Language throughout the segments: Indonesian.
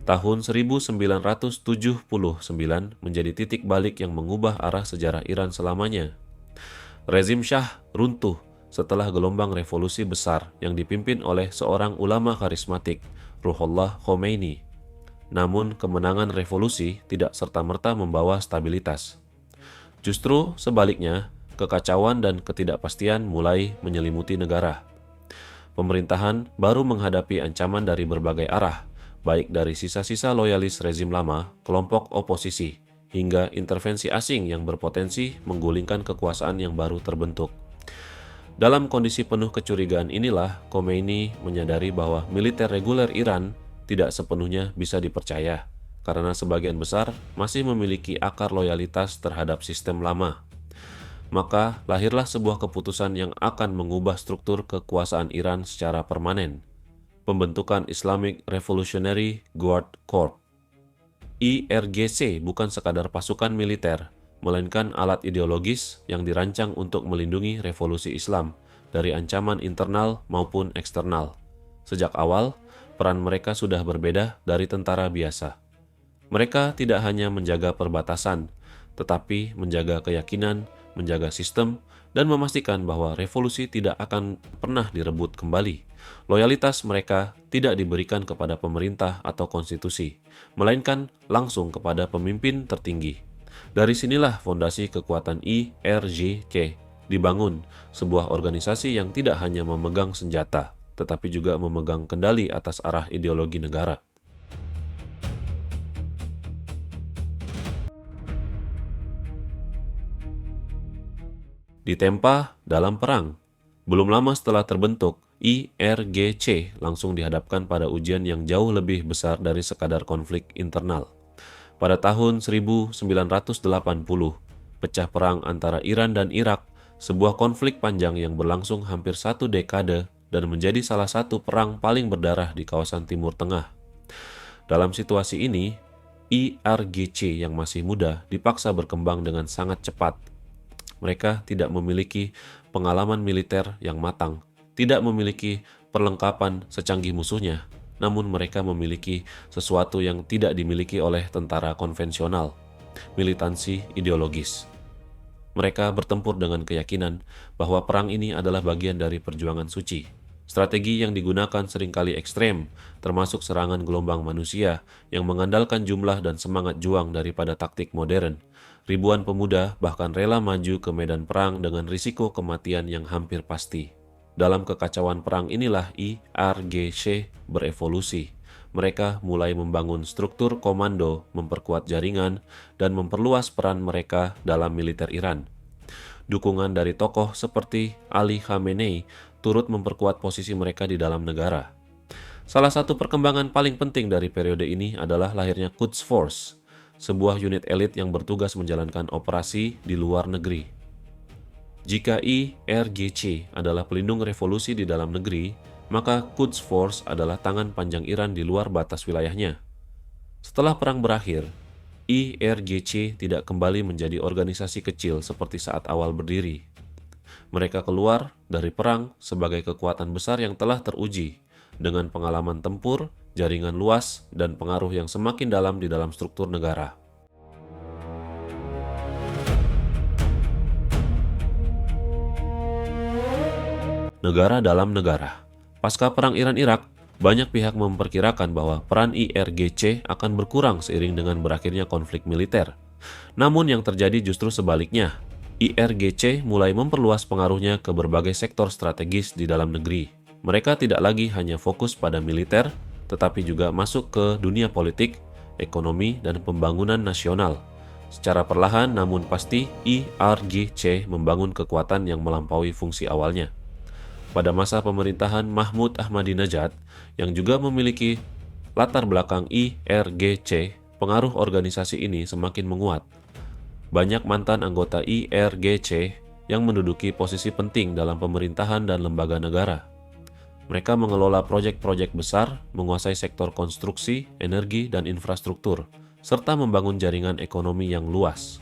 Tahun 1979 menjadi titik balik yang mengubah arah sejarah Iran selamanya. Rezim Shah runtuh setelah gelombang revolusi besar yang dipimpin oleh seorang ulama karismatik, Ruhollah Khomeini. Namun, kemenangan revolusi tidak serta-merta membawa stabilitas. Justru sebaliknya, kekacauan dan ketidakpastian mulai menyelimuti negara. Pemerintahan baru menghadapi ancaman dari berbagai arah, baik dari sisa-sisa loyalis rezim lama, kelompok oposisi, hingga intervensi asing yang berpotensi menggulingkan kekuasaan yang baru terbentuk. Dalam kondisi penuh kecurigaan inilah, Khomeini menyadari bahwa militer reguler Iran tidak sepenuhnya bisa dipercaya, karena sebagian besar masih memiliki akar loyalitas terhadap sistem lama. Maka lahirlah sebuah keputusan yang akan mengubah struktur kekuasaan Iran secara permanen, pembentukan Islamic Revolutionary Guard Corps. IRGC bukan sekadar pasukan militer, melainkan alat ideologis yang dirancang untuk melindungi revolusi Islam dari ancaman internal maupun eksternal. Sejak awal, peran mereka sudah berbeda dari tentara biasa. Mereka tidak hanya menjaga perbatasan, tetapi menjaga keyakinan, menjaga sistem, dan memastikan bahwa revolusi tidak akan pernah direbut kembali. Loyalitas mereka tidak diberikan kepada pemerintah atau konstitusi, melainkan langsung kepada pemimpin tertinggi. Dari sinilah fondasi kekuatan IRGC dibangun, sebuah organisasi yang tidak hanya memegang senjata, tetapi juga memegang kendali atas arah ideologi negara. Ditempa dalam perang. Belum lama setelah terbentuk, IRGC langsung dihadapkan pada ujian yang jauh lebih besar dari sekadar konflik internal. Pada tahun 1980, pecah perang antara Iran dan Irak, sebuah konflik panjang yang berlangsung hampir 1 dekade dan menjadi salah satu perang paling berdarah di kawasan Timur Tengah. Dalam situasi ini, IRGC yang masih muda dipaksa berkembang dengan sangat cepat. Mereka tidak memiliki pengalaman militer yang matang, tidak memiliki perlengkapan secanggih musuhnya, namun mereka memiliki sesuatu yang tidak dimiliki oleh tentara konvensional, militansi ideologis. Mereka bertempur dengan keyakinan bahwa perang ini adalah bagian dari perjuangan suci. Strategi yang digunakan seringkali ekstrem, termasuk serangan gelombang manusia yang mengandalkan jumlah dan semangat juang daripada taktik modern. Ribuan pemuda bahkan rela maju ke medan perang dengan risiko kematian yang hampir pasti. Dalam kekacauan perang inilah IRGC berevolusi. Mereka mulai membangun struktur komando, memperkuat jaringan, dan memperluas peran mereka dalam militer Iran. Dukungan dari tokoh seperti Ali Khamenei turut memperkuat posisi mereka di dalam negara. Salah satu perkembangan paling penting dari periode ini adalah lahirnya Quds Force, sebuah unit elit yang bertugas menjalankan operasi di luar negeri. Jika IRGC adalah pelindung revolusi di dalam negeri, maka Quds Force adalah tangan panjang Iran di luar batas wilayahnya. Setelah perang berakhir, IRGC tidak kembali menjadi organisasi kecil seperti saat awal berdiri. Mereka keluar dari perang sebagai kekuatan besar yang telah teruji, dengan pengalaman tempur, jaringan luas, dan pengaruh yang semakin dalam di dalam struktur negara. Negara dalam negara. Pasca perang Iran-Irak, banyak pihak memperkirakan bahwa peran IRGC akan berkurang seiring dengan berakhirnya konflik militer. Namun yang terjadi justru sebaliknya. IRGC mulai memperluas pengaruhnya ke berbagai sektor strategis di dalam negeri. Mereka tidak lagi hanya fokus pada militer, tetapi juga masuk ke dunia politik, ekonomi, dan pembangunan nasional. Secara perlahan namun pasti, IRGC membangun kekuatan yang melampaui fungsi awalnya. Pada masa pemerintahan Mahmud Ahmadinejad, yang juga memiliki latar belakang IRGC, pengaruh organisasi ini semakin menguat. Banyak mantan anggota IRGC yang menduduki posisi penting dalam pemerintahan dan lembaga negara. Mereka mengelola proyek-proyek besar, menguasai sektor konstruksi, energi, dan infrastruktur, serta membangun jaringan ekonomi yang luas.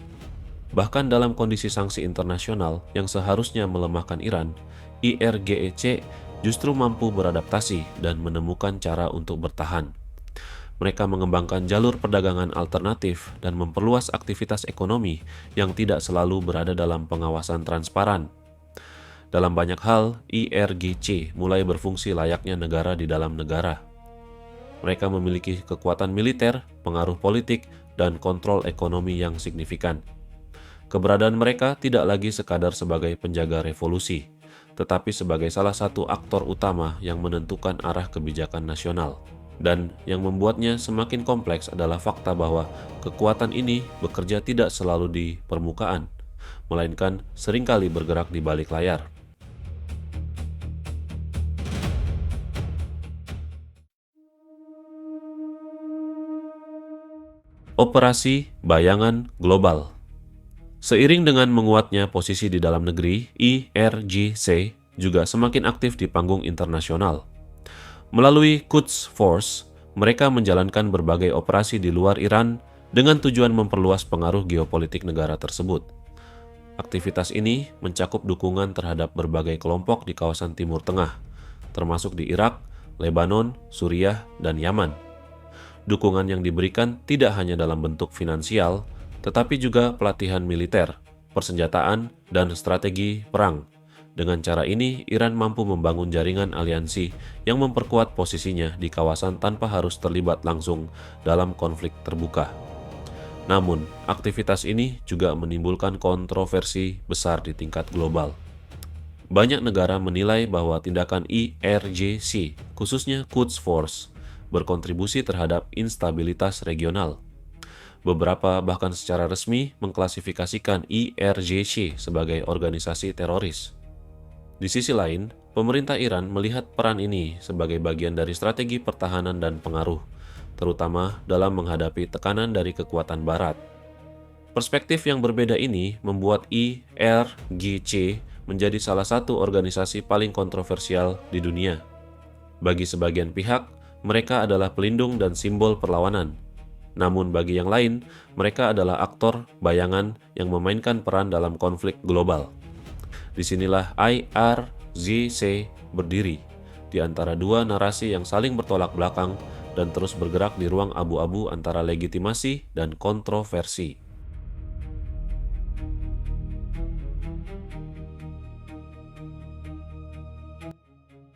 Bahkan dalam kondisi sanksi internasional yang seharusnya melemahkan Iran, IRGC justru mampu beradaptasi dan menemukan cara untuk bertahan. mereka mengembangkan jalur perdagangan alternatif dan memperluas aktivitas ekonomi yang tidak selalu berada dalam pengawasan transparan. Dalam banyak hal, IRGC mulai berfungsi layaknya negara di dalam negara. Mereka memiliki kekuatan militer, pengaruh politik, dan kontrol ekonomi yang signifikan. Keberadaan mereka tidak lagi sekadar sebagai penjaga revolusi, tetapi sebagai salah satu aktor utama yang menentukan arah kebijakan nasional. Dan yang membuatnya semakin kompleks adalah fakta bahwa kekuatan ini bekerja tidak selalu di permukaan, melainkan seringkali bergerak di balik layar. Operasi Bayangan Global. Seiring dengan menguatnya posisi di dalam negeri, IRGC juga semakin aktif di panggung internasional. Melalui Quds Force, mereka menjalankan berbagai operasi di luar Iran dengan tujuan memperluas pengaruh geopolitik negara tersebut. Aktivitas ini mencakup dukungan terhadap berbagai kelompok di kawasan Timur Tengah, termasuk di Irak, Lebanon, Suriah, dan Yaman. Dukungan yang diberikan tidak hanya dalam bentuk finansial, tetapi juga pelatihan militer, persenjataan, dan strategi perang. Dengan cara ini, Iran mampu membangun jaringan aliansi yang memperkuat posisinya di kawasan tanpa harus terlibat langsung dalam konflik terbuka. Namun, aktivitas ini juga menimbulkan kontroversi besar di tingkat global. Banyak negara menilai bahwa tindakan IRGC, khususnya Quds Force, berkontribusi terhadap instabilitas regional. Beberapa bahkan secara resmi mengklasifikasikan IRGC sebagai organisasi teroris. Di sisi lain, pemerintah Iran melihat peran ini sebagai bagian dari strategi pertahanan dan pengaruh, terutama dalam menghadapi tekanan dari kekuatan Barat. Perspektif yang berbeda ini membuat IRGC menjadi salah satu organisasi paling kontroversial di dunia. Bagi sebagian pihak, mereka adalah pelindung dan simbol perlawanan. Namun bagi yang lain, mereka adalah aktor bayangan yang memainkan peran dalam konflik global. Disinilah IRGC berdiri, di antara dua narasi yang saling bertolak belakang dan terus bergerak di ruang abu-abu antara legitimasi dan kontroversi.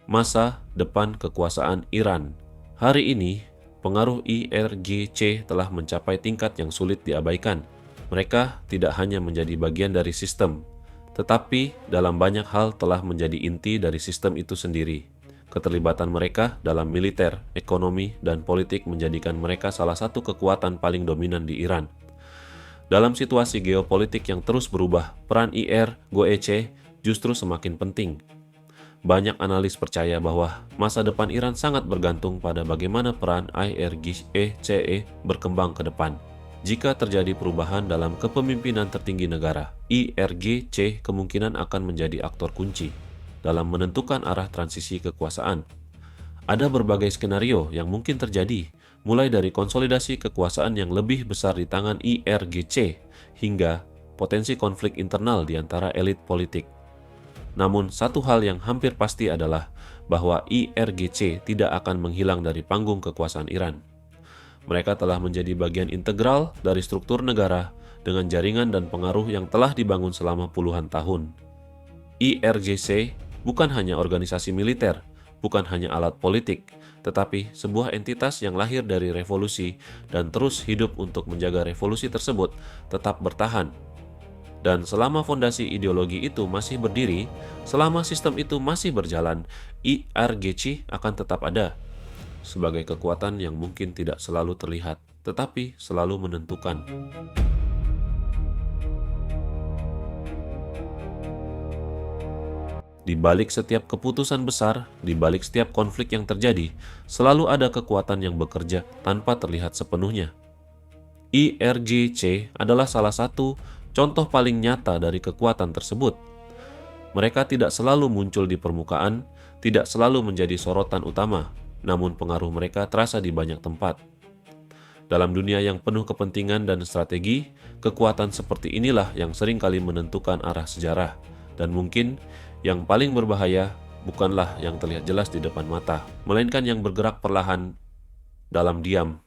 Masa depan kekuasaan Iran. Hari ini, pengaruh IRGC telah mencapai tingkat yang sulit diabaikan. Mereka tidak hanya menjadi bagian dari sistem, tetapi dalam banyak hal telah menjadi inti dari sistem itu sendiri. Keterlibatan mereka dalam militer, ekonomi, dan politik menjadikan mereka salah satu kekuatan paling dominan di Iran. Dalam situasi geopolitik yang terus berubah, peran IRGC justru semakin penting. Banyak analis percaya bahwa masa depan Iran sangat bergantung pada bagaimana peran IRGC berkembang ke depan. Jika terjadi perubahan dalam kepemimpinan tertinggi negara, IRGC kemungkinan akan menjadi aktor kunci dalam menentukan arah transisi kekuasaan. Ada berbagai skenario yang mungkin terjadi, mulai dari konsolidasi kekuasaan yang lebih besar di tangan IRGC hingga potensi konflik internal di antara elit politik. Namun satu hal yang hampir pasti adalah bahwa IRGC tidak akan menghilang dari panggung kekuasaan Iran. Mereka telah menjadi bagian integral dari struktur negara dengan jaringan dan pengaruh yang telah dibangun selama puluhan tahun. IRGC bukan hanya organisasi militer, bukan hanya alat politik, tetapi sebuah entitas yang lahir dari revolusi dan terus hidup untuk menjaga revolusi tersebut tetap bertahan. Dan selama fondasi ideologi itu masih berdiri, selama sistem itu masih berjalan, IRGC akan tetap ada sebagai kekuatan yang mungkin tidak selalu terlihat, tetapi selalu menentukan. Di balik setiap keputusan besar, di balik setiap konflik yang terjadi, selalu ada kekuatan yang bekerja tanpa terlihat sepenuhnya. IRGC adalah salah satu contoh paling nyata dari kekuatan tersebut. Mereka tidak selalu muncul di permukaan, tidak selalu menjadi sorotan utama, namun pengaruh mereka terasa di banyak tempat. Dalam dunia yang penuh kepentingan dan strategi, kekuatan seperti inilah yang seringkali menentukan arah sejarah, dan mungkin yang paling berbahaya bukanlah yang terlihat jelas di depan mata, melainkan yang bergerak perlahan dalam diam